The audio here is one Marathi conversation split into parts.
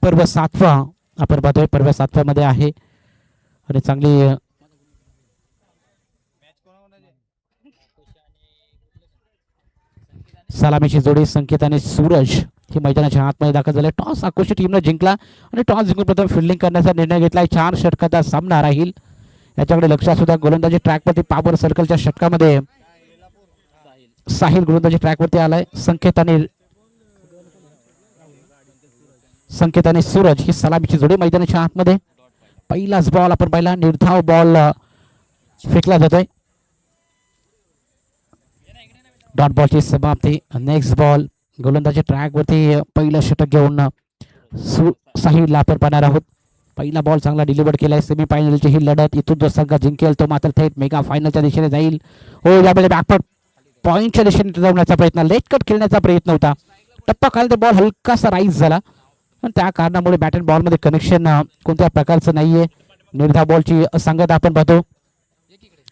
पर्व 7वा आपण पाहतोय, पर्व 7व्या मध्ये आहे आणि चांगली सलामीची जोडी संकेत आणि सूरज ही मैदानाच्या आतमध्ये दाखल झाले. टॉस आक्रोशित टीमने जिंकला आणि टॉस जिंकून प्रथम फिल्डिंग करण्याचा निर्णय घेतला. 4 षटकाचा सामना राहील याच्याकडे लक्ष असू द्या. गोलंदाजी ट्रॅकवरती पॉवर सर्कलच्या षटकामध्ये साहिल गोलंदाजी ट्रॅकवरती आलाय. संकेत आणि सूरज ही सलामीची जोडी मैदानाच्या आतमध्ये. पहिलाच बॉल आपण पाहिला, निर्धाव बॉल फेकला जातोय. डॉट बॉलची समाप्ती. नेक्स्ट बॉल गोलंदाजी ट्रॅकवरती पहिलं षटक घेऊन साहिलला आपण पाहणार आहोत. पहिला बॉल चांगला डिलिव्हर केलाय. सेमीफायनलची ही लढत, इथून जो संघ जिंकेल तो मात्र थेट मेगा फायनलच्या दिशेने जाईल. हो, यामध्ये बॅकवर्ड पॉईंटच्या दिशेने जाण्याचा प्रयत्न, लेट कट खेळण्याचा प्रयत्न होता. टप्पा खाली तर बॉल हलकासा राईज झाला पण त्या कारणामुळे बॅट अँड बॉलमध्ये कनेक्शन कोणत्या प्रकारचं नाहीये. निर्धाव बॉलची सांगत आपण पाहतो.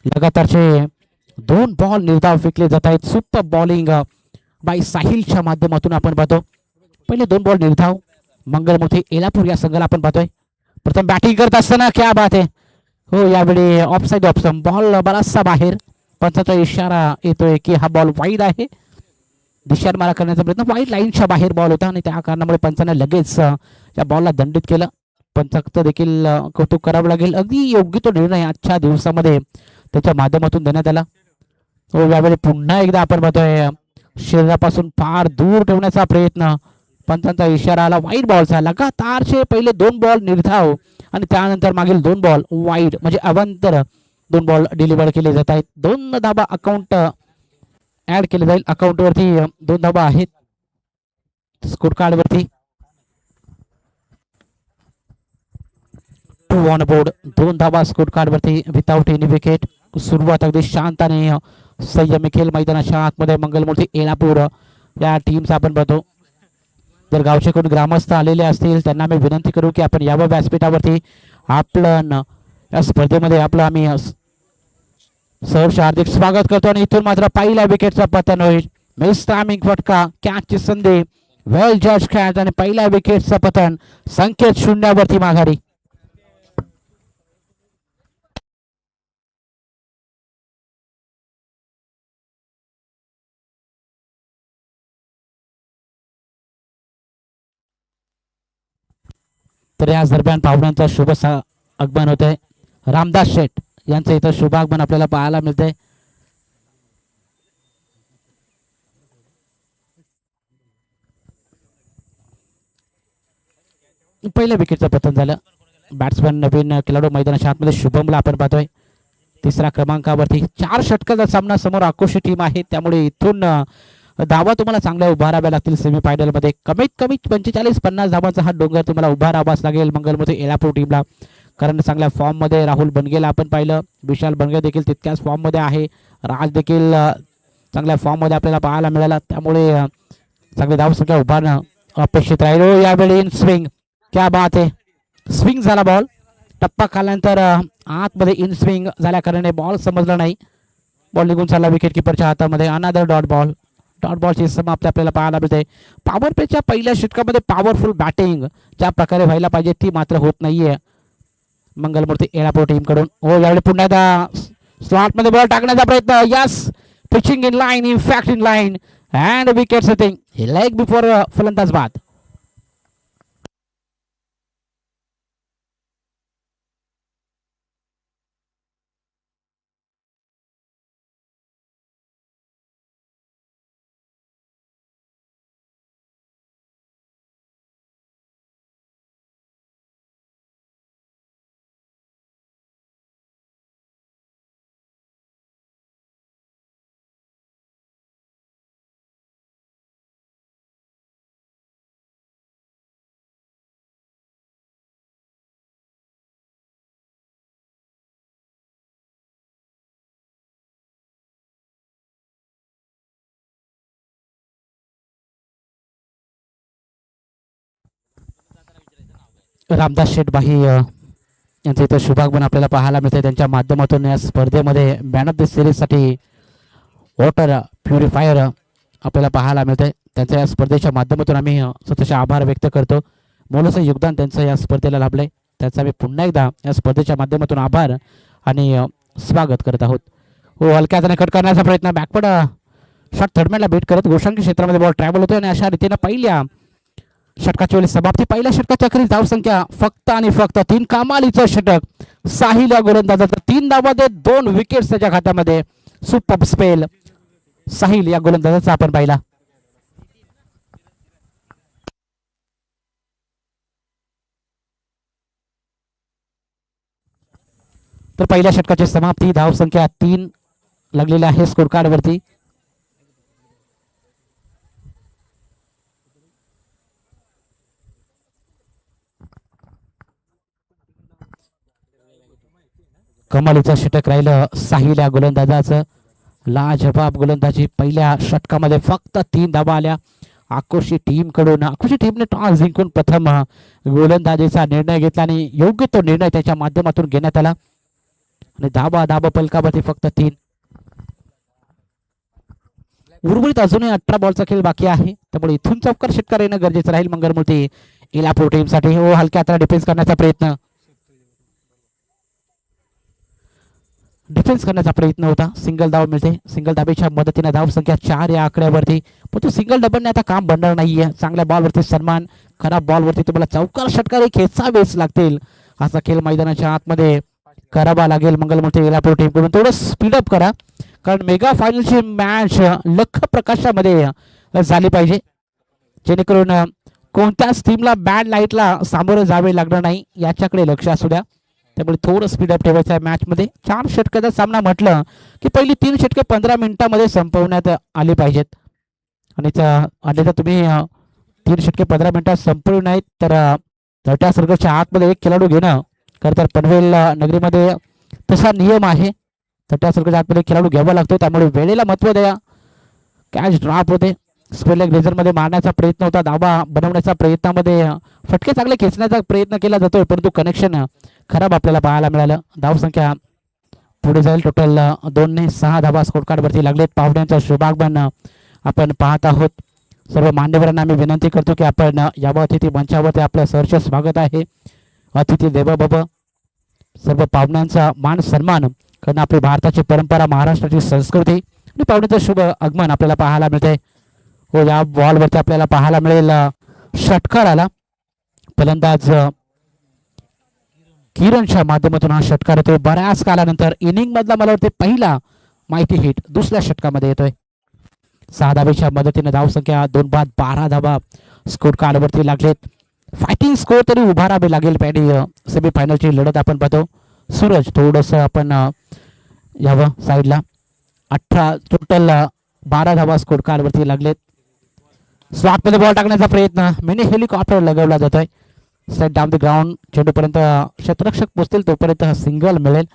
लगातारचे 2 बॉल निर्धाव फेकले जात आहेत. सुपर बॉलिंग बाय साहिलच्या माध्यमातून आपण पाहतो. पहिले 2 बॉल निर्धाव. मंगलमूर्ती एलापूर या संघाला आपण पाहतोय. प्रथम बॅटिंग करत असताना क्या बात आहे. हो, यावेळी ऑफसाईड ऑप्शन, बॉल बराचसा बाहेर. पंचाचा इशारा येतोय की हा बॉल वाईड आहे. दिशार मारा करण्याचा प्रयत्न, वाईड लाईनच्या बाहेर बॉल होता आणि त्या कारणामुळे पंचाने लगेच या बॉलला दंडित केलं. पंचाचं देखील कौतुक करावं लागेल. अगदी योग्य तो निर्णय आजच्या दिवसामध्ये त्याच्या माध्यमातून देण्यात आला. हो, यावेळी पुन्हा एकदा आपण पाहतोय शरीरापासून फार दूर ठेवण्याचा प्रयत्न. पंचांचा इशारा आला वाईड बॉलचा. लगातारचे पहिले 2 बॉल निर्धाव आणि त्यानंतर मागील 2 बॉल वाईड, म्हणजे अवांतर 2 बॉल डिलिव्हर केले जात आहेत. 2 धाबा अकाउंट ऍड केले जाईल. अकाउंटवरती 2 धाबा आहेत. स्कोर कार्ड वरती 2 on board, 2 dhaba score card वरती विदाउट एनी विकेट. सुरुवात अगदी शांत आणि संयमी खेळ मैदानाच्या आतमध्ये. मंगलमूर्ती एलापूर या टीमचा आपण बघतो. जर गावचे कोणी ग्रामस्थ आलेले असतील त्यांना मी विनंती करू की आपण यावं व्यासपीठावरती. आपलं या स्पर्धेमध्ये आपलं आम्ही सहर्ष हार्दिक स्वागत करतो. आणि इथून मात्र पहिल्या विकेटचा पतन होईल. मिस टायमिंग फटका, कॅचची संधी, वेल जज कॅच आणि पहिल्या विकेटचं पतन. संकेत 0वरती माघारी. तर याच दरम्यान पाहुण्यांचा शुभ आगमन होत आहे. रामदास शेठ यांचं इथं शुभ आगमन आपल्याला पाहायला मिळतंय. पहिल्या विकेटचं पतन झालं. बॅट्समॅन नवीन खेळाडू मैदानाच्या आतमध्ये शुभमला आपण पाहतोय. 3ऱ्या क्रमांकावरती. 4 षटकाचा सामना समोर आक्रोशित टीम आहे, त्यामुळे इथून धावा तुम्हाला चांगल्या उभाराव्या लागतील. सेमीफायनल मध्ये कमीत कमी 45-50 धावांचा हा डोंगर तुम्हाला उभारावाच लागेल मंगलमूर्ती एलापूर टीमला. कारण चांगल्या फॉर्म मध्ये राहुल बनगेला आपण पाहिलं. विशाल बनगे देखील तितक्याच फॉर्म मध्ये आहे. राज देखील चांगल्या फॉर्म मध्ये आपल्याला पाहायला मिळाला, त्यामुळे चांगली धावसंख्या उभारणं अपेक्षित राहील. यावेळी इन स्विंग, क्या बात आहे. स्विंग झाला बॉल. टप्पा खाल्यानंतर आतमध्ये इन स्विंग झाल्या कारणाने बॉल समजला नाही. बॉल निघून चालला विकेट किपरच्या हातामध्ये. Another dot ball. डॉट बॉलची समाप्ती आपल्याला पाहायला मिळते. पॉवर प्लेच्या पहिल्या षटकामध्ये पॉवरफुल बॅटिंग ज्या प्रकारे व्हायला पाहिजे ती मात्र होत नाहीये मंगलमूर्ती एलापूर टीम कडून. हो, यावेळी पुन्हा एकदा स्लॉट मध्ये बॉल टाकण्याचा प्रयत्न. Yes, pitching in line, in fact in line and wicket setting. Leg before फलंदाज बाद. रामदास शेठबाई यांचं इथं शुभागमन आपल्याला पाहायला मिळते. त्यांच्या माध्यमातून या स्पर्धेमध्ये मॅन ऑफ द सिरीजसाठी वॉटर प्युरिफायर आपल्याला पाहायला मिळते. त्यांच्या या स्पर्धेच्या माध्यमातून आम्ही स्वतःचे आभार व्यक्त करतो. मोलाचं योगदान त्यांचं या स्पर्धेला लाभलंय. त्याचा मी पुन्हा एकदा या स्पर्धेच्या माध्यमातून आभार आणि स्वागत करत आहोत. हो, हलक्या हाताने कट करण्याचा प्रयत्न, बॅकवर्ड शॉट थर्डमॅनला भेट करत गोशांकी क्षेत्रामध्ये बॉल ट्रॅव्हल होतोय आणि अशा रीतीने पहिल्या षटकाची वेळी समाप्ती. पहिल्या षटकाच्या अखेरीस धावसंख्या फक्त आणि फक्त 3. कमालीचं षटक साहिल या गोलंदाजाचं 3 धावांमध्ये 2 विकेट्स त्याच्या खात्यामध्ये. सुपर स्पेल साहिल या गोलंदाजाचा आपण पाहिला. तर पहिल्या षटकाची समाप्ती, धावसंख्या 3 लागलेल्या आहे स्कोर कार्ड वरती. कमालीचं षटक राहिलं साहिल या गोलंदाजाचं. लाजवाब गोलंदाजी. पहिल्या षटकामध्ये फक्त 3 धावा आल्या आक्रोशी टीमकडून. आक्रोशी टीमने टॉस जिंकून प्रथम गोलंदाजीचा निर्णय घेतला आणि योग्य तो निर्णय त्याच्या माध्यमातून घेण्यात आला आणि धाबा पलकावरती फक्त 3. उर्वरित अजूनही 18 बॉलचा खेळ बाकी आहे, त्यामुळे इथून चौकार षटकार येणं गरजेचं राहील मंगलमूर्ती इलापूर टीमसाठी. हो, हलक्या हाताने डिफेन्स करण्याचा प्रयत्न, डिफेन्स करण्याचा प्रयत्न होता. सिंगल धाव मिळते. सिंगल धाबेच्या मदतीने धावसंख्या 4 या आकड्यावरती. पण तो सिंगल डबलने आता काम बनणार नाहीये. चांगल्या बॉलवरती सन्मान, खराब बॉलवरती तुम्हाला चौकार षटकार खेचावेच लागतील. असा खेळ मैदानाच्या आतमध्ये करावा लागेल मंगलमूर्ती इलापूर टीमकडून. थोडं स्पीडअप करा, कारण मेगा फायनलची मॅच लख प्रकाशामध्ये झाली पाहिजे, जेणेकरून कोणत्याच टीमला बॅड लाईटला सामोरं जावे लागणार नाही याच्याकडे लक्ष असू द्या. त्यामुळे थोडं स्पीडअप ठेवायचं आहे मॅचमध्ये. 4 षटकाचा सामना म्हटलं की पहिली 3 षटके 15 मिनिटांमध्ये संपवण्यात आली पाहिजेत आणि अन्यथा तुम्ही 3 षटके 15 मिनिटात संपवली नाहीत तर तट्या सर्कलच्या आतमध्ये एक खेळाडू घेणं, खरं तर पनवेल नगरीमध्ये तसा नियम आहे. तट्या सर्कलच्या आतमध्ये खेळाडू घ्यावा लागतो, त्यामुळे वेळेला महत्त्व द्या. कॅच ड्रॉप होते. स्क्वेअर ग्रेझरमध्ये मारण्याचा प्रयत्न होता. धावा बनवण्याच्या प्रयत्नामध्ये फटके चांगले खेचण्याचा प्रयत्न केला जातोय, परंतु कनेक्शन खराब आपल्याला पाहायला मिळालं. धावसंख्या पुढे जाईल. टोटल 2 ने 6 धावा स्कोर कार्डवरती लागलेत. पाहुण्यांचं शुभागमन आपण पाहत आहोत. सर्व मान्यवरांना आम्ही विनंती करतो की आपण यावं अतिथी मंचावरती आपलं सहर्ष स्वागत आहे. अतिथी देवो भव. सर्व पाहुण्यांचा मान सन्मान करणं आपली भारताची परंपरा, महाराष्ट्राची संस्कृती आणि पाहुण्यांचं शुभ आगमन आपल्याला पाहायला मिळते. हो, या बॉलवरती आपल्याला पाहायला मिळेल षटकार आला. फलंदाज किरणच्या माध्यमातून हा षटकार येतोय. बऱ्याच कालानंतर इनिंग मधला मला वाटते पहिला माहिती हिट दुसऱ्या षटकामध्ये येतोय. 6 धावेच्या मदतीने धावसंख्या 2 बाद 12 धावा स्कोर कार्डवरती लागलेत. फायटिंग स्कोर तरी उभारावे लागेल. पॅडी सेमीफायनलची लढत आपण पाहतो. सूरज थोडंसं आपण यावं साईडला. 18 टोटल 12 धावा स्कोर कार्डवरती लागलेत. स्लॉटमध्ये बॉल टाकण्याचा प्रयत्न, मिनी हेलिकॉप्टर लगवला जातोय. Set down the ground. चेंडूपर्यंत क्षेत्ररक्षक पोचतील तोपर्यंत सिंगल मिळेल.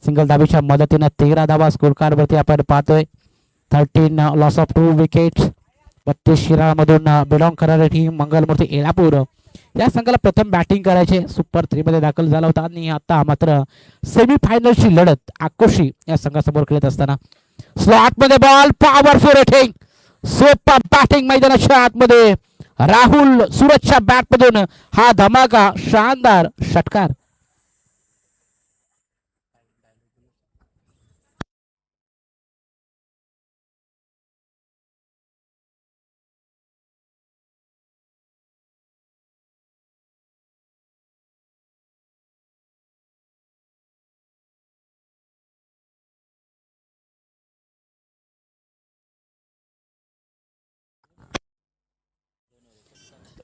सिंगल धावेच्या मदतीने 13 धावा स्कोर कार्डवरती आपण पाहतोय. 13 लॉस ऑफ 2 विकेट्स. 32 शिराळमधून बिलॉंग करणारी टीम मंगलमूर्ती इलापूर या संघाला प्रथम बॅटिंग करायचे. सुपर 3 मध्ये दाखल झाला होता आणि आता मात्र सेमीफायनलची लढत आक्रोशी या संघासमोर खेळत असताना स्लॉटमध्ये ball, powerful hitting, super batting मैदानाच्या आतमध्ये राहुल सूरजच्या बॅटमधून हा धमाका, शानदार षटकार.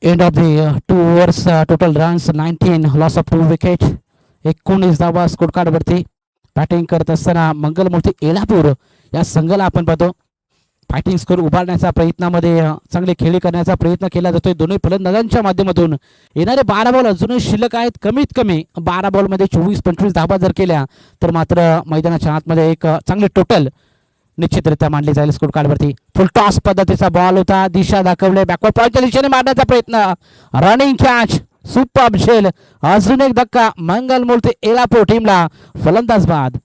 End of the 2 overs. Total runs 19, loss of 2 wicket. 19 धावा स्कोर कार्डवरती. बॅटिंग करत असताना मंगलमूर्ती इलापूर या संघाला आपण पाहतो फायटिंग स्कोर उभारण्याच्या प्रयत्नामध्ये चांगले खेळी करण्याचा प्रयत्न केला जातोय दोन्ही फलंदाजांच्या माध्यमातून. येणारे 12 बॉल अजूनही शिल्लक आहेत. कमीत कमी 12 बॉलमध्ये 24-25 धावा जर केल्या तर मात्र मैदानाच्या आतमध्ये एक चांगले टोटल निश्चितरित्या मांडली जाईल स्कोर कार्डवरती. फुल टॉस पद्धतीचा बॉल होता. दिशा दाखवले. बॅकवर्ड पॉईंटच्या दिशेने मारण्याचा प्रयत्न. Running catch. सुपर झेल. अजून एक धक्का मंगलमूर्ती इलापूर टीमला. फलंदाज बाद.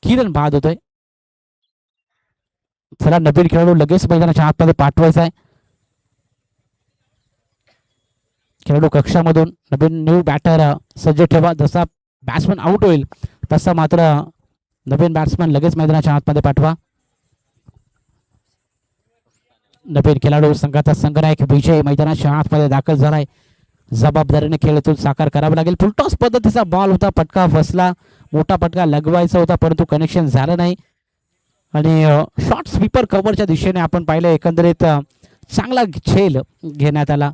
किरण बाद होतोय. चला नवीन खेळाडू लगेच मैदानाच्या आतमध्ये पाठवायचा आहे. खेळाडू कक्षामधून नवीन न्यू बॅटर सज्ज ठेवा. जसा बॅट्समन आउट होईल तसा मात्र नवीन बॅट्समन लगेच मैदानाच्या आतमध्ये पाठवा. नवीन खेळाडू संघाचा संघनायक विजय मैदानाच्या आतमध्ये दाखल झालाय. जबाबदारीने खेळातून साकार करावा लागेल. फुलटॉस पद्धतीचा बॉल होता, फटका फसला, मोठा फटका लगवायचा होता परंतु कनेक्शन झालं नाही आणि शॉर्ट स्वीपर कव्हरच्या दिशेने आपण पाहिलं एकंदरीत चांगला झेल घेण्यात आला.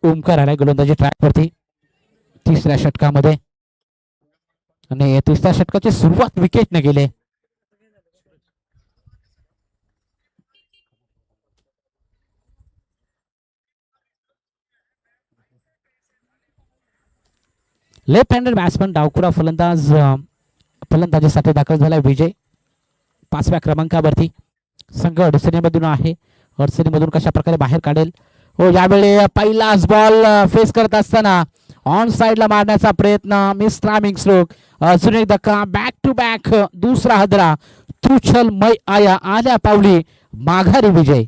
ओमकार आलाय गोलंदाजी ट्रॅकवरती तिसऱ्या षटकामध्ये आणि तिसऱ्या षटकाची सुरुवात विकेटने गेले. लेफ्ट हँडेड बॅट्समन डावखुरा फलंदाजीसाठी दाखल झालाय विजय. 5व्या क्रमांकावरती संघ अडचणीमधून आहे. अडचणीमधून कशा प्रकारे बाहेर काढेल. हो, यावेळी पहिलाच बॉल फेस करत असताना ऑन साइडला मारण्याचा प्रयत्न, मिस टायमिंग स्ट्रोक. अजून एक धक्का, बॅक टू बॅक दुसरा हदरा. तुछल मै आया आल्या पावली माघारी विजय.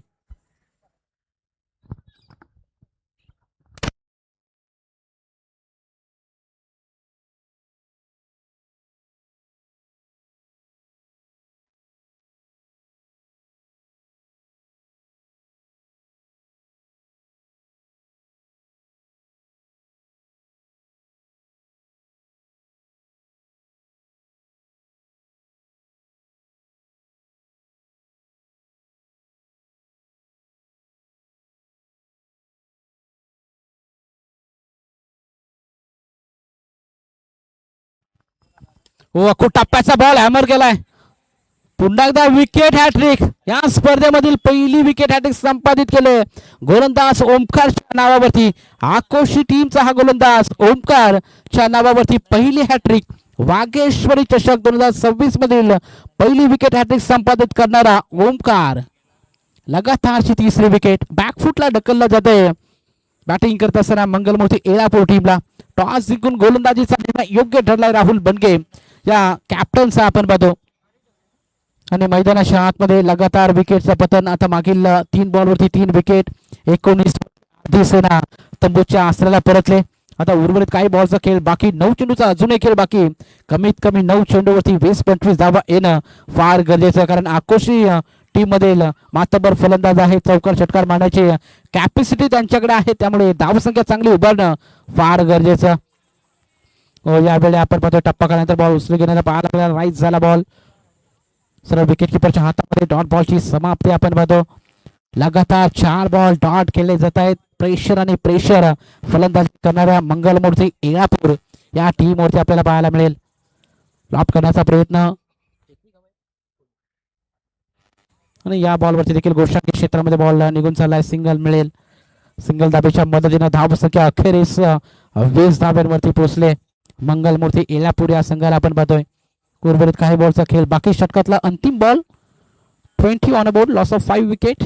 हो, खूप टप्प्याचा बॉल हॅमर केलाय. पुन्हा एकदा विकेट हॅट्रिक. या स्पर्धेमधील पहिली विकेट हॅट्रिक संपादित केले गोलंदाज ओमकारच्या नावावरती. आकोशी टीमचा हा गोलंदाज ओमकारच्या नावावरती पहिली हॅट्रिक. वागेश्वरी चषक 2026 मधील पहिली विकेट हॅट्रिक संपादित करणारा ओमकार. लगातारची तिसरी विकेट. बॅकफुटला ढकलला जाते. बॅटिंग करत असताना मंगलमूर्ती एळापूर टीमला टॉस जिंकून गोलंदाजीचा निर्णय योग्य ठरलाय राहुल बनगे या कॅप्टनचा आपण पाहतो. आणि मैदानाच्या आतमध्ये लगातार विकेटचं पतन. आता मागील 3 बॉलवरती 3 विकेट. 19 सेना तंबूच्या आश्रयाला परतले. आता उर्वरित काही बॉलचा खेळ बाकी. 9 चेंडूचा अजूनही खेळ बाकी. कमीत कमी 9 चेंडूवरती 20-25 धावा येणं फार गरजेचं आहे कारण आकोशी टीम मधील मातबर फलंदाज आहे. चौकार षटकार मारण्याची कॅपॅसिटी त्यांच्याकडे आहे त्यामुळे धावसंख्या चांगली उभारणं फार गरजेचं. यावेळी आपण पाहतो टप्पा काढल्यानंतर बॉल उचलून घेण्याचा पाहायला राईट झाला बॉल. सरळ विकेट किपरच्या हातामध्ये डॉट बॉलची समाप्ती आपण पाहतो. लगातार 4 बॉल डॉट केले जात आहेत. प्रेशर आणि प्रेशर फलंदाजी करणाऱ्या मंगलमूर्ती एळापूर या टीमवरती आपल्याला पाहायला मिळेल. लॉप करण्याचा प्रयत्न आणि या बॉलवरती देखील गोष्टी क्षेत्रामध्ये बॉल निघून चाललाय. सिंगल मिळेल. सिंगल धाबेच्या मदतीनं धावसंख्या अखेरीस 20 धाब्यांवरती पोहोचले मंगलमूर्ती एळापूर या संघाला आपण पाहतोय. उर्वरित काही बॉलचा खेळ बाकी. षटकातला अंतिम ball. 20 on board, loss of 5 wicket.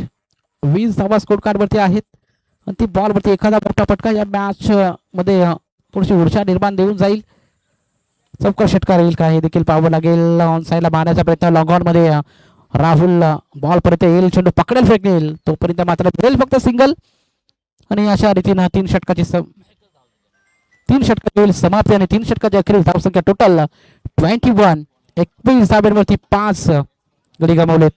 20 धावा स्कोर कार्ड वरती आहेत. अंतिम बॉल वरती एखादा मोठा फटका या मॅच मध्ये थोडीशी ऊर्जा निर्माण देऊन जाईल. चौकार षटकार येईल का हे देखील पाहावं लागेल. ऑन साईडला मारण्याचा प्रयत्न. लॉंग ऑन मध्ये राहुल बॉल पर्यंत येईल. चेंडू पकडेल फेकेल तोपर्यंत मात्र मिळेल फक्त सिंगल. आणि अशा रीतीनं 3 षटकाची समाप्ती आणि 3 षटकाची अखेरीस धावसंख्या टोटल 21. 21 धाब्यांवरती 5 गडी गमावलेत.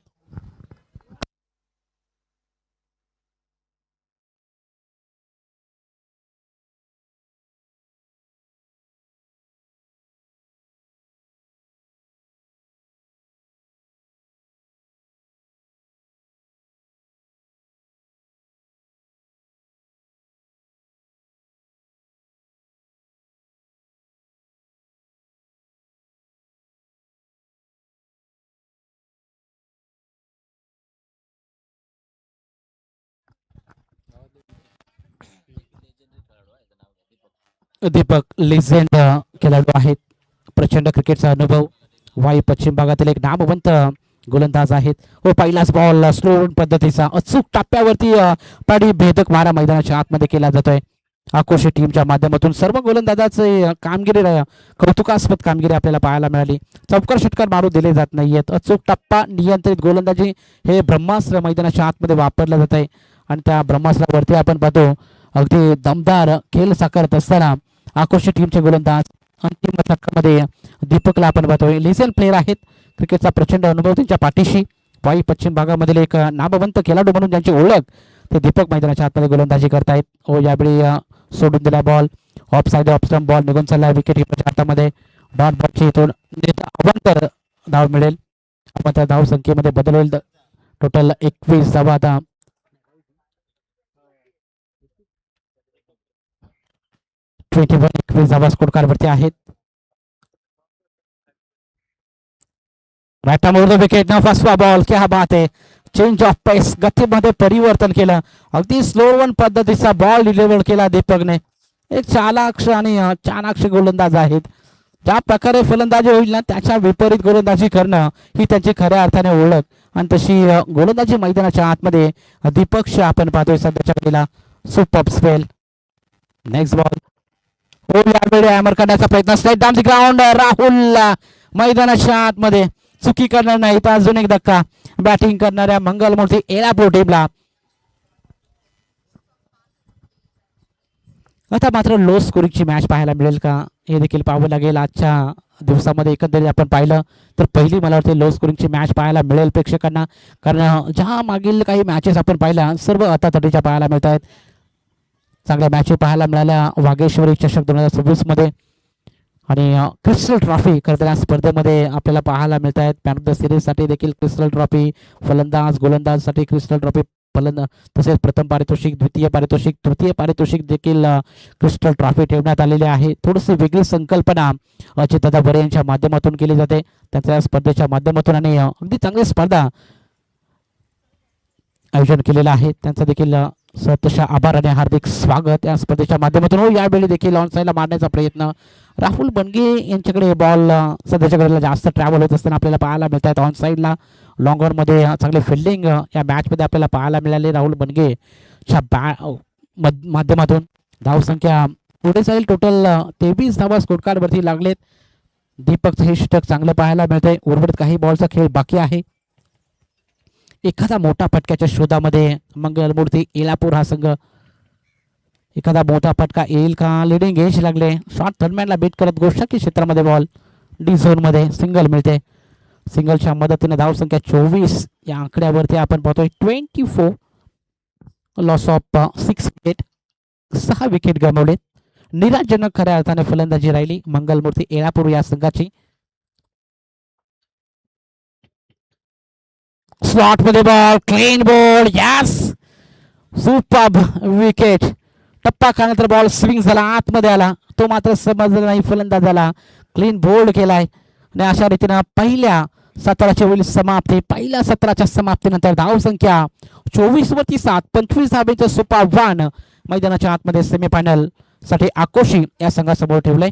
दीपक लेजेंड खेळाडू आहेत. प्रचंड क्रिकेटचा अनुभव. वायू पश्चिम भागातील एक नामवंत गोलंदाज आहेत. व पहिलाच बॉल स्लो पद्धतीचा अचूक टप्प्यावरती पाडी भेदक मारा मैदानाच्या आतमध्ये केला जातोय. आक्रोशी टीमच्या माध्यमातून सर्व गोलंदाजाचे कामगिरी कौतुकास्पद कामगिरी आपल्याला पाहायला मिळाली. चौकार षटकार मारू दिले जात नाहीयेत. अचूक टप्पा नियंत्रित गोलंदाजी हे ब्रह्मास्त्र मैदानाच्या आतमध्ये वापरलं जात आहे आणि त्या ब्रह्मास्त्रावरती आपण पाहतो अगदी दमदार खेळ साकारत असताना आक्रोशी टीमचे गोलंदाज अंतिम षटकामध्ये दीपकला आपण पाहतोय. लिजन प्लेयर आहेत. क्रिकेटचा प्रचंड अनुभव त्यांच्या पाठीशी. वाई पश्चिम भागामधील एक नामवंत खेळाडू म्हणून ज्यांची ओळख ते दीपक मैदानाच्या आतमध्ये गोलंदाजी करतायत. यावेळी सोडून दिला ball of side off stump ball निघून चालला विकेट कीपरच्या हातामध्ये. डॉट बॉलची इथून अवांतर धाव मिळेल. अवांतर धाव संख्येमध्ये बदल होईल. टोटल 21 धावा आता 21 धावा स्कोर कार्ड वरती आहेत. राईट मोर द विकेट ना फर्स्ट बॉल क्या बात आहे. चेंज ऑफ पेस गतीमध्ये परिवर्तन केलं. अगदी स्लो वन पद्धतीचा बॉल डिलिव्हर केला दीपकने. एक चालाक्ष आणि चाणाक्ष गोलंदाज आहेत. ज्या प्रकारे फलंदाजी होईल ना त्याच्या विपरीत गोलंदाजी करणं ही त्यांची खऱ्या अर्थाने ओळख आणि तशी गोलंदाजी मैदानाच्या आतमध्ये दीपकशी आपण पाहतोय सध्याच्या घडीला. Super spell. नेक्स्ट बॉल यावेळी हॅमर करण्याचा प्रयत्न. Strike down the ground. Rahul मैदानाच्या आतमध्ये चुकी करणार नाही तर अजून एक धक्का बॅटिंग करणाऱ्या मंगलमूर्ती एलापूर टीमला. आता मात्र लो स्कोरिंगची मॅच पाहायला मिळेल का हे देखील पाहावं लागेल. आजच्या दिवसामध्ये एकंदरीत आपण पाहिलं तर पहिली मला वाटते लो स्कोरिंगची मॅच पाहायला मिळेल प्रेक्षकांना. कारण ज्या मागील काही मॅचेस आपण पाहिल्या सर्व अतातटीच्या पाहायला मिळत आहेत. चांगल्या मॅचेस पाहायला मिळाल्या वागेश्वरी चषक 2026 मध्ये आणि क्रिस्टल ट्रॉफी खरं या स्पर्धेमध्ये आपल्याला पाहायला मिळत आहेत. मॅन ऑफ द सिरीजसाठी देखील क्रिस्टल ट्रॉफी, फलंदाज गोलंदाजसाठी क्रिस्टल ट्रॉफी, तसेच प्रथम पारितोषिक, द्वितीय पारितोषिक, तृतीय पारितोषिक देखील क्रिस्टल ट्रॉफी ठेवण्यात आलेली आहे. थोडीशी वेगळी संकल्पना अजितदादा बरे यांच्या माध्यमातून केली जाते. त्यांच्या स्पर्धेच्या माध्यमातून आणि अगदी चांगली स्पर्धा आयोजन केलेलं आहे. त्यांचा देखील सतशा आभार आणि हार्दिक स्वागत या स्पर्धेच्या माध्यमातून. यावेळी देखील ऑन साईडला मारण्याचा प्रयत्न. राहुल बनगे यांच्याकडे बॉल सध्याच्या घडीला जास्त ट्रॅव्हल होत असताना आपल्याला पाहायला मिळत आहेत. ऑन साईडला लॉंग मध्ये चांगले फिल्डिंग या मॅचमध्ये आपल्याला पाहायला मिळाले राहुल बनगेच्या माध्यमातून. धावसंख्या पुढे जाईल. टोटल 23 धावा स्कोर कार्ड वरती लागलेत. दीपकचं हे षटक चांगलं पाहायला मिळतंय. उर्वरित काही बॉलचा खेळ बाकी आहे. एखादा मोठा फटक्याच्या शोधामध्ये मंगलमूर्ती एलापूर हा संघ एखादा मोठा फटका येईल का. लिडिंग एज लागले. शॉर्ट थर्डमॅनला बीट करत गोष्टी क्षेत्रामध्ये बॉल डी झोन मध्ये सिंगल मिळते. सिंगलच्या मदतीने धावसंख्या 24 या आकड्यावरती आपण पाहतोय. 24 लॉस ऑफ 6 विकेट, 6 विकेट गमावले. निराशजनक खऱ्या अर्थाने फलंदाजी राहिली मंगलमूर्ती एलापूर या संघाची. स्लॉट मध्ये ball clean ball yes super wicket. टप्पा खाण्यानंतर बॉल स्विंग झाला आतमध्ये आला तो मात्र समजला नाही फलंदाजाला. क्लीन बोल्ड केलाय आणि अशा रीतीनं पहिल्या सत्राची होईल समाप्ती. पहिल्या सत्राच्या समाप्तीनंतर धावसंख्या 24 वरती 7, 25 धावेचं सुपर आव्हान मैदानाच्या आतमध्ये सेमीफायनल साठी आकोशी या संघासमोर ठेवलंय.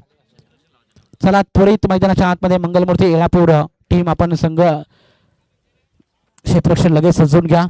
चला त्वरित मैदानाच्या आतमध्ये मंगलमूर्ती एलापूर टीम आपण संघ क्षेत्ररक्षण लगेच सजवून घ्या.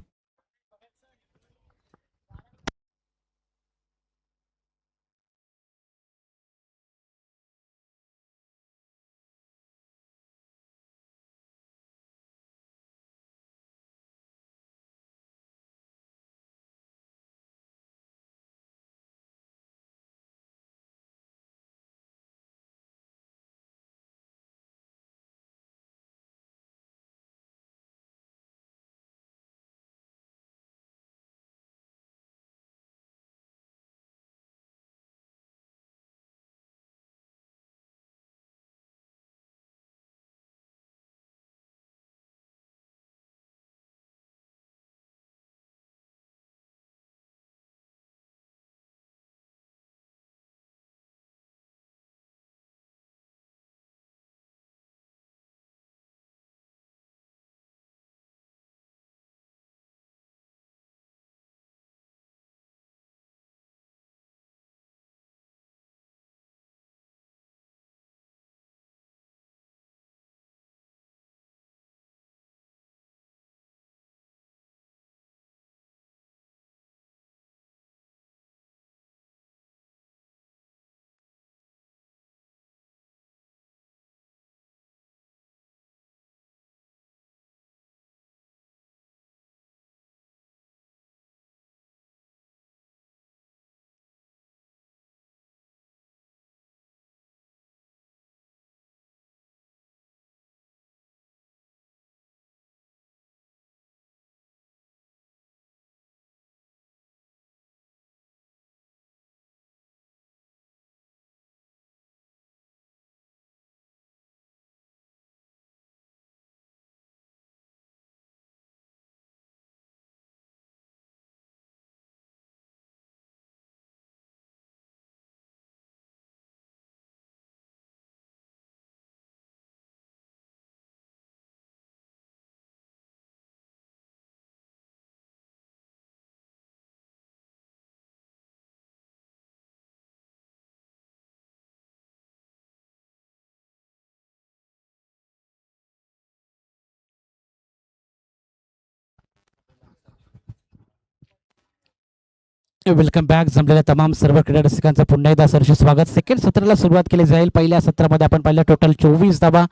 Welcome back. जमलेल्या तमाम सर्व क्रीडा रसिकांचं पुन्हा एकदा सरशी स्वागत. सेकंड सत्राला सुरुवात केली जाईल. पहिल्या सत्रामध्ये आपण पाहिलं टोटल 24 धाबा,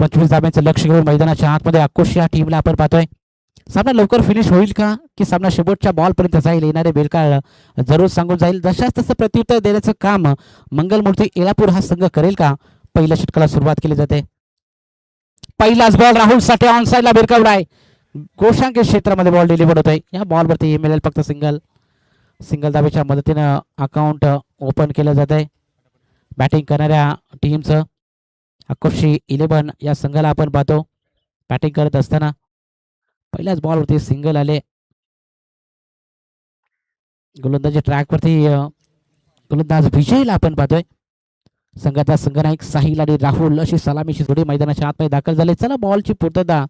25 धाब्यांचं लक्ष घेऊन मैदानाच्या आतमध्ये आक्रोश या टीमला आपण पाहतोय. सामना लवकर फिनिश होईल का की सामना शेवटच्या बॉलपर्यंत जाईल? येणारे बेलकाळ जरूर सांगून जाईल. जशाच तसं प्रत्युत्तर देण्याचं काम मंगलमूर्ती एलापूर हा संघ करेल का? पहिल्या षटकाला सुरुवात केली जाते. पहिलाच बॉल राहुल साठे ऑन साईडला भिरकावलाय. गोशांक क्षेत्रामध्ये बॉल डिलिव्हर्ड होतोय. या बॉलवरती मिळेल फक्त सिंगल. सिंगल धाबेच्या मदतीनं अकाउंट ओपन केलं जात आहे. बॅटिंग करणाऱ्या टीमचं आकुर्शी 11 या संघाला आपण पाहतो. बॅटिंग करत असताना पहिल्याच बॉलवरती सिंगल आले. गोलंदाजी ट्रॅकवरती गोलंदाज विजयला आपण पाहतोय. संघाचा संघनायक साहिल आणि राहुल अशी सलामीची जोडी मैदानाच्या आतमध्ये दाखल झाले. चला बॉलची पूर्तता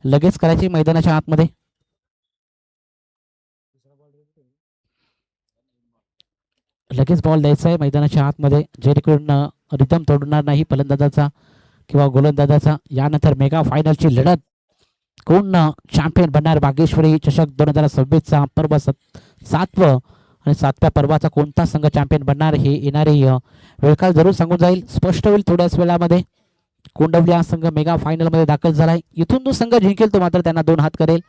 लगेच करायची मैदानाच्या आतमध्ये. लगेच बॉल द्यायचा आहे मैदानाच्या आतमध्ये, जेणेकरून रिदम तोडणार नाही फलंदाजाचा किंवा गोलंदाजाचा. यानंतर मेगा फायनलची लढत, कोण चॅम्पियन बनणार? बागेश्वरी चषक 2026चा पर्व 7वं आणि 7व्या पर्वाचा कोणता संघ चॅम्पियन बनणार हे येणारी वेळकाळ जरूर सांगून जाईल. स्पष्ट होईल थोड्याच वेळामध्ये. कोंडवली हा संघ मेगा फायनलमध्ये दाखल झालाय. इथून जो संघ जिंकेल तो मात्र त्यांना 2 हात करेल,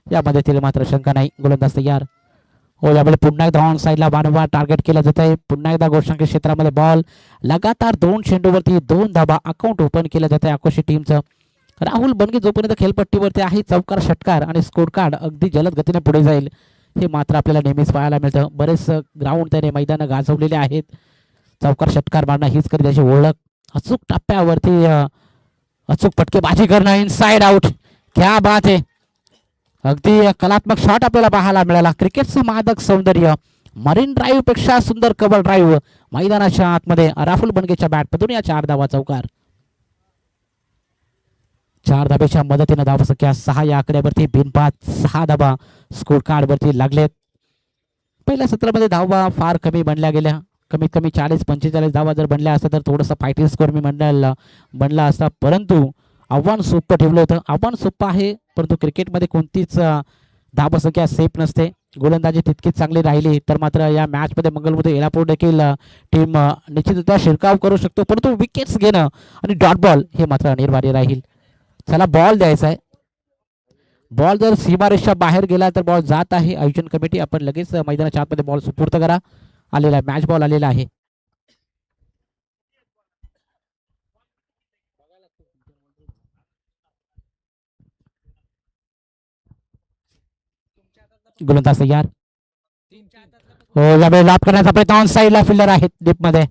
यामध्ये तिला मात्र शंका नाही. गोलंदाज तयार हो. यावेळी पुन्हा एकदा ऑन साईडला वारंवार टार्गेट केलं जात आहे. पुन्हा एकदा गोशांक क्षेत्रामध्ये बॉल. लगातार 2 चेंडूवरती 2 धाबा. अकाउंट ओपन केलं जात आहे आकुर्शी टीमचं. राहुल बनगे जोपर्यंत खेळपट्टीवरती आहे, चौकार षटकार आणि स्कोर कार्ड अगदी जलद गतीने पुढे जाईल हे मात्र आपल्याला नेहमीच पाहायला मिळतं. बरेच ग्राउंड त्याने मैदान गाजवलेले आहेत. चौकार षटकार मारणं हीच करी त्याची ओळख. अचूक टप्प्यावरती अचूक फटकेबाजी करणं, इनसाइड आउट. क्या बात आहे. अगदी कलात्मक शॉट आपल्याला पाहायला मिळाला. क्रिकेटचं मादक सौंदर्य, मरीन ड्राईव्ह पेक्षा सुंदर कव्हर ड्राईव्ह मैदानाच्या आतमध्ये राहुल बनगेच्या बॅटमधून या 4 धावा चौकार. 4 धाब्याच्या मदतीनं धावसंख्या 6 या आकड्यावरती बिनबाद 6 धाबा स्कोर कार्ड वरती लागलेत. पहिल्या सत्रामध्ये धावा फार कमी बनल्या गेल्या. कमीत कमी 40-45 धावा जर बनल्या असता तर थोडंसं फायटिंग स्कोर मी बनला असता, परंतु आव्हान सोपं ठेवलं होतं. आव्हान सोपं आहे, परंतु क्रिकेटमध्ये कोणतीच धावसंख्या सेफ नसते. गोलंदाजी तितकीच चांगली राहिली तर मात्र या मॅचमध्ये मंगलमूर्ती एलापूर देखील टीम निश्चितरित्या शिरकाव करू शकतो, परंतु विकेट्स घेणं आणि डॉट बॉल हे मात्र अनिवार्य राहील. चला बॉल द्यायचा आहे. बॉल जर सीमारेषा बाहेर गेला तर बॉल जात आहे. आयोजन कमिटी आपण लगेच मैदानाच्या आतमध्ये बॉल सुपूर्द करा. आलेला आहे, मॅच बॉल आलेला आहे. गोलंदाज तयार हो. यावेळी लाभ करण्याचा प्रयत्न, ऑन साईडला फिल्डर आहेत डीपमध्ये.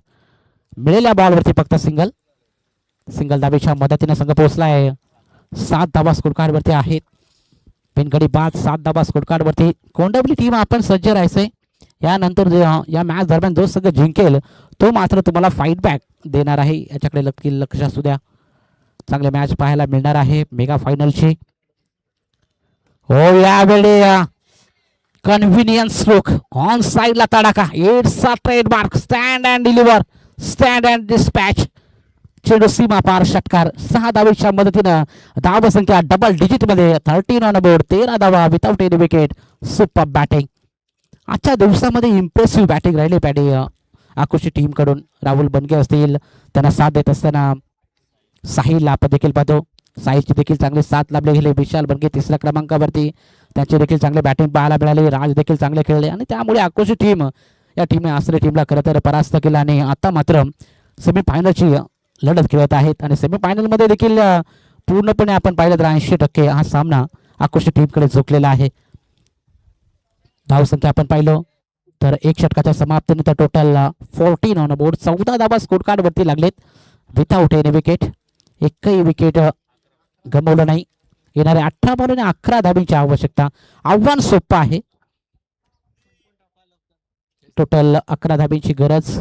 मिळेल्या बॉलवरती फक्त सिंगल. सिंगल धाबेच्या मदतीने संघ पोहोचला आहे. 7 धाबा स्कोर कार्ड वरती आहेत. बिनगडी बाद 7 धाबा स्कोर कार्ड वरती. कोंडवली टीम आपण सज्ज राहायचंय. यानंतर या मॅच दरम्यान जो संघ जिंकेल तो मात्र तुम्हाला फाईट बॅक देणार आहे. याच्याकडे लक्ष असू द्या. चांगले मॅच पाहायला मिळणार आहे मेगा फायनलची हो. यावेळी कन्व्हिनियन्स स्ट्रोक, ऑन साईडला तडाखा. It's a trademark. Stand and deliver, stand and dispatch. चेंडू सीमा पार षटकार. 6 धावेच्या मदतीनं धाव संख्या डबल डिजिट मध्ये. 13 ऑन बोर्ड. 13 धावा without any wicket. Super batting. आजच्या दिवसामध्ये इम्प्रेसिव्ह बॅटिंग राहिली पॅडी आकुर्शी टीम कडून. राहुल बनगे असतील, त्यांना साथ देत असताना साहिल आपण देखील पाहतो. साहिलची देखील चांगली साथ लाभली गेली. विशाल बनगे 3ऱ्या क्रमांकावरती, त्यांची देखील चांगले बॅटिंग पाहायला मिळाली. राज देखील चांगले खेळले आणि त्यामुळे आकुर्शी टीम या टीमने आसरे टीमला खरं तर परास्त केला आणि आता मात्र सेमीफायनलची लढत खेळत आहेत. आणि सेमीफायनलमध्ये देखील पूर्णपणे आपण पाहिलं तर 80% हा सामना आकुर्शी टीमकडे झुकलेला आहे. धावसंख्या आपण पाहिलं तर 1 षटकाच्या समाप्तीनंतर टोटल 14 ऑन बोर्ड. 14 धावा स्कोर कार्ड वरती लागलेत विथआउट एनी विकेट. एकही विकेट गमावलं नाही. येणारे 18 बॉल आणि 11 धाबींची आवश्यकता. आव्हान सोपं आहे. टोटल 11 धाबींची गरज.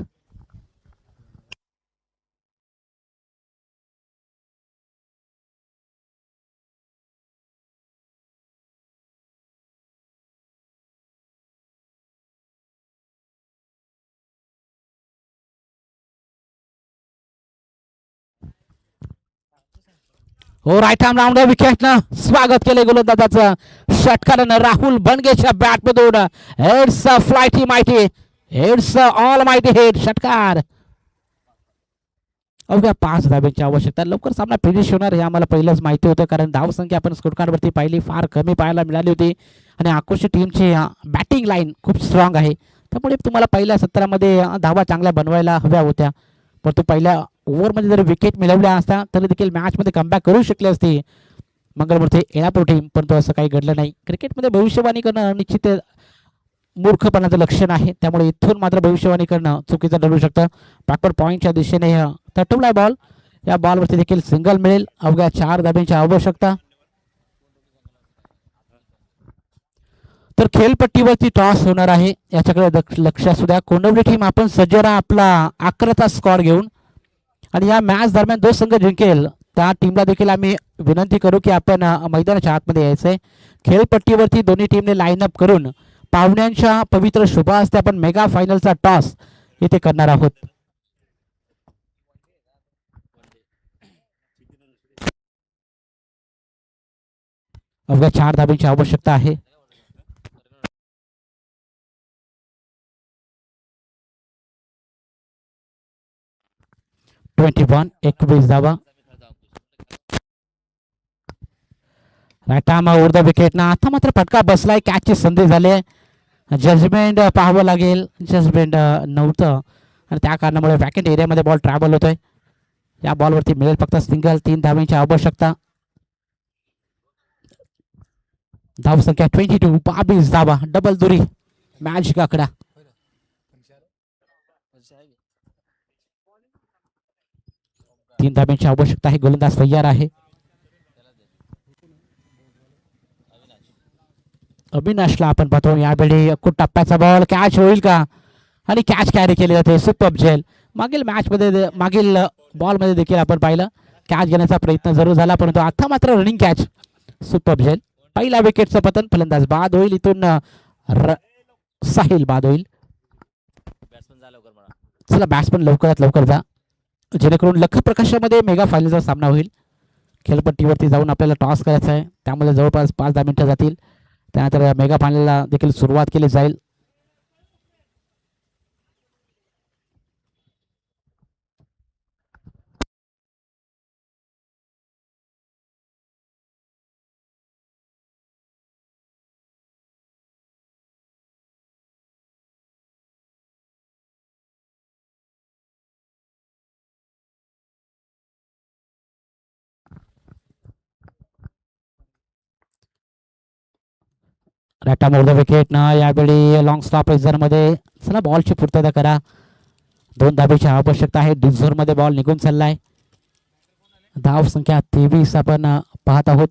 हो. राईट आर्म राऊंड विकेट न स्वागत केले गोलंदाजाचं. षटकारानं राहुल बनगेच्या बॅटमधून हेड्स फ्लायटी माहिती हेड्स ऑल माहिती हेड षटकार. अवघ्या 5 धाब्यांची आवश्यकता. लवकर सामना फिनिश होणार हे आम्हाला पहिलंच माहिती होतं, कारण धावसंख्या आपण स्कोरकार्डवरती पाहिली फार कमी पाहायला मिळाली होती आणि आक्रोशित टीमची बॅटिंग लाईन खूप स्ट्रॉंग आहे. त्यामुळे तुम्हाला पहिल्या 17मध्ये धावा चांगल्या बनवायला हव्या होत्या, परंतु पहिल्या ओव्हरमध्ये जर विकेट मिळवल्या असत्या तरी देखील मॅचमध्ये कमबॅक करू शकले असते मंगळमूर्ती येणापूर टीम, परंतु असं काही घडलं नाही. क्रिकेटमध्ये भविष्यवाणी करणं निश्चित मूर्खपणाचं लक्षण आहे, त्यामुळे इथून मात्र भविष्यवाणी करणं चुकीचं ठरू शकतं. बॅकवर्ड पॉईंटच्या दिशेने तटवलाय बॉल. या बॉलवरती देखील सिंगल मिळेल. अवघ्या 4 धाब्यांची आवश्यकता. तर खेळपट्टीवरती टॉस होणार आहे, याच्याकडे लक्ष असू द्या. कोंडवली टीम आपण सज्ज राहा आपला 11चा स्कोअर घेऊन, आणि या मॅच दरम्यान जो संघ जिंकेल त्या टीमला देखील आम्ही विनंती करू की आपण मैदानाच्या आतमध्ये यायचंय. खेळपट्टीवरती दोन्ही टीमने लाईनअप करून पाहुण्यांच्या पवित्र शुभ हस्ते आपण मेगा फायनलचा टॉस इथे करणार आहोत. अवघ्या 4 धाब्यांची आवश्यकता आहे. (21) 21 धावा. रायटामा उर्ध विकेट ना. आता मात्र फटका बसलाय. कॅचची संधी झाली. जजमेंट पाहावं लागेल. जजमेंट नव्हतं आणि त्या कारणामुळे वॅकेट एरियामध्ये बॉल ट्रॅव्हल होतोय. या बॉलवरती मिळेल फक्त सिंगल. 3 धाव्यांची आवश्यकता. धावसंख्या 22. 22 धावा. डबल दुरी. मॅच आकडा. 3 धाब्यांची आवश्यकता आहे. गोलंदाज तयार आहे. अविनाशला आपण पाहतो यावेळी टप्प्याचा बॉल कॅच होईल का, आणि कॅच कॅरी केली जाते. सुपर झेल. मागील मॅचमध्ये मागील बॉलमध्ये देखील आपण पाहिलं कॅच घेण्याचा प्रयत्न जरूर झाला, परंतु आता मात्र रनिंग कॅच. सुपर झेल. पहिला विकेटचं पतन. फलंदाज बाद होईल. इथून साहिल बाद होईल. चला बॅट्समन लवकरात लवकर जा, जेणेकरून लख प्रकाशामध्ये मेगा फायनलचा सामना होईल. खेळपट्टीवरती जाऊन आपल्याला टॉस करायचा आहे, त्यामध्ये जवळपास 5-10 मिनिटं जातील. त्यानंतर मेगा फायनलला देखील सुरुवात केली जाईल. रॅटा मोर द विकेट ना. यावेळी लॉंग स्टॉप मध्ये. चला बॉलची पूर्तता करा. 2 धाब्याची आवश्यकता आहे. डिझोर मध्ये बॉल निघून चाललाय. धाव संख्या 23 आपण पाहत आहोत.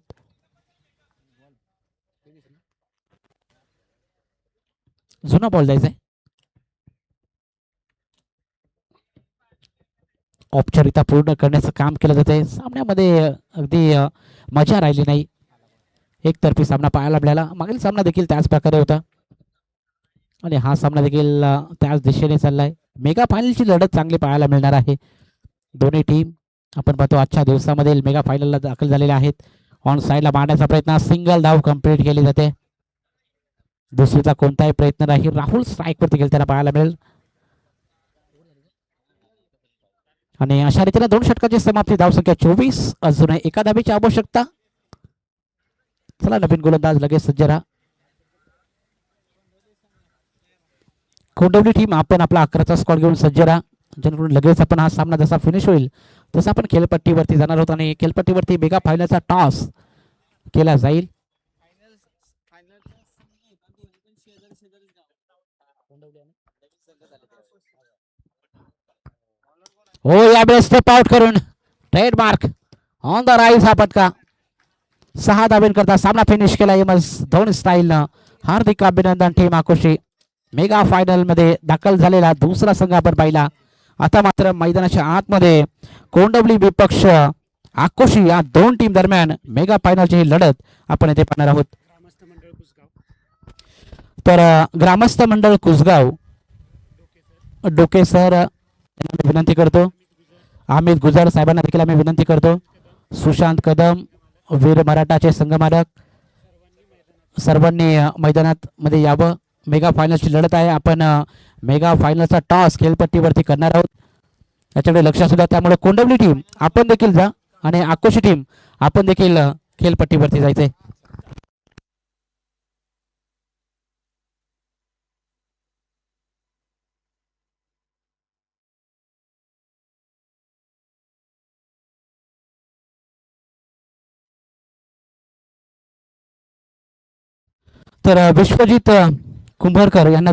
जुना बॉल द्यायचा आहे. औपचारिकता पूर्ण करण्याचं काम केलं जाते. सामन्यामध्ये अगदी मजा राहिली नाही. एकतर्फी सामना पाहायला मिळाला. मागील सामना देखील त्याच प्रकारे होता आणि हा सामना देखील त्याच दिशेने चाललाय. मेगा फायनलची लढत चांगली पाहायला मिळणार आहे. दोन्ही टीम आपण पाहतो आजच्या दिवसामध्ये मेगा फायनलला दाखल झालेल्या आहेत. ऑन साईडला मारण्याचा प्रयत्न. सिंगल धाव कंप्लीट केली जाते. दुसरीचा कोणताही प्रयत्न नाही. राहुल स्ट्राईकवरती खेळताना पाहायला मिळेल. आणि अशा रीतीने 2 षटकाची समाप्ती. धावसंख्या 24. अजून एका धाब्याची आवश्यकता. चला नवीन गोलंदाज लगेच सज्ज राहा. कोंडवली टीम आपण आपला 11चा स्कॉर घेऊन सज्ज राहा, जेणेकरून लगेच आपण हा सामना जसा फिनिश होईल तसं आपण खेळपट्टीवरती जाणार आहोत आणि खेळपट्टीवरती मेगा फायनलचा टॉस केला जाईल. हो यावेळेस स्टेप आउट करून ट्रेडमार्क ऑन द राईज हा फटका. 6 धाब्यांकरता सामना फिनिश केला एम एस धोनी स्टाईलनं. हार्दिक अभिनंदन टीम आकोशी. मेगा फायनल मध्ये दाखल झालेला दुसरा संघ आपण पाहिला. आता मात्र मैदानाच्या आतमध्ये कोंडवली विपक्ष आकोशी या 2 टीम दरम्यान मेगा फायनलची ही लढत आपण येथे पाहणार आहोत. तर ग्रामस्थ मंडळ कुसगाव डोके सर यांना विनंती करतो. अमित गुजर साहेबांना देखील आम्ही विनंती करतो. सुशांत कदम वीर मराठाचे संघमालक सर्वांनी मैदानात मध्ये यावं. मेगा फायनलची लढत आहे. आपण मेगा फायनलचा टॉस खेळपट्टीवरती करणार आहोत, याच्याकडे लक्ष असू द्या. त्यामुळे कोंडवली टीम आपण देखील जा आणि आकोशी टीम आपण देखील खेळपट्टीवरती जायचंय. तर विश्वजित कुंभारकर यांना